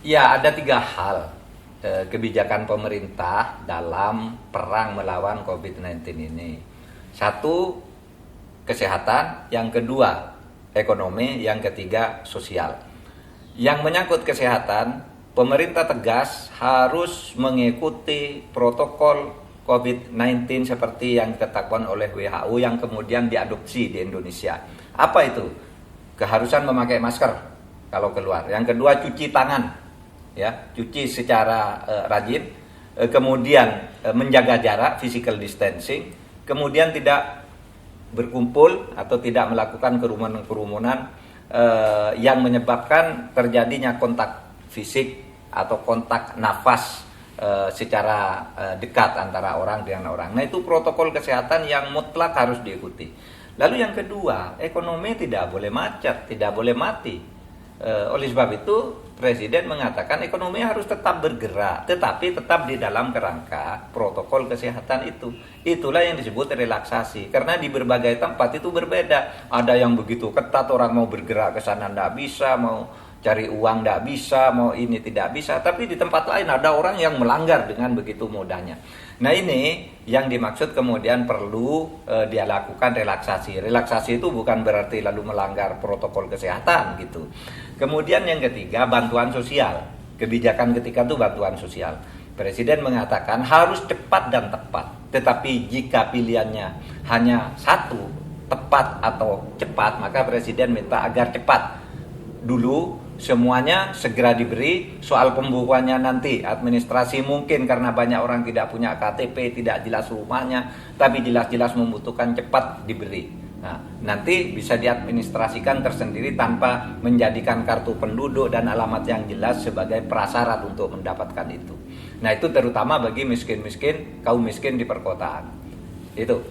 Ya, ada tiga hal kebijakan pemerintah dalam perang melawan COVID-19 ini. Satu, kesehatan. Yang kedua, ekonomi. Yang ketiga, sosial. Yang menyangkut kesehatan, pemerintah tegas harus mengikuti protokol COVID-19 seperti yang ditetapkan oleh WHO yang kemudian diadopsi di Indonesia. Apa itu? Keharusan memakai masker kalau keluar. Yang kedua, cuci tangan, ya, cuci secara rajin. Kemudian menjaga jarak, physical distancing. Kemudian tidak berkumpul atau tidak melakukan kerumunan-kerumunan yang menyebabkan terjadinya kontak fisik atau kontak nafas secara dekat antara orang dengan orang. Nah, itu protokol kesehatan yang mutlak harus diikuti. Lalu yang kedua, ekonomi tidak boleh macet, tidak boleh mati. Oleh sebab itu Presiden mengatakan ekonomi harus tetap bergerak, tetapi tetap di dalam kerangka protokol kesehatan itu. Itulah yang disebut relaksasi. Karena di berbagai tempat itu berbeda. Ada yang begitu ketat, orang mau bergerak ke sana tidak bisa, mau cari uang tidak bisa, mau ini tidak bisa. Tapi di tempat lain ada orang yang melanggar dengan begitu mudahnya. Nah, ini yang dimaksud kemudian perlu dia lakukan relaksasi. Relaksasi itu bukan berarti lalu melanggar protokol kesehatan gitu. Kemudian yang ketiga, bantuan sosial. Kebijakan ketika itu bantuan sosial. Presiden mengatakan harus cepat dan tepat. Tetapi jika pilihannya hanya satu, tepat atau cepat, maka Presiden minta agar cepat dulu semuanya segera diberi. Soal pembukuannya nanti administrasi mungkin karena banyak orang tidak punya KTP, tidak jelas rumahnya, tapi jelas-jelas membutuhkan cepat diberi. Nah, nanti bisa diadministrasikan tersendiri tanpa menjadikan kartu penduduk dan alamat yang jelas sebagai prasyarat untuk mendapatkan itu. Nah, itu terutama bagi miskin-miskin, kaum miskin di perkotaan. Itu.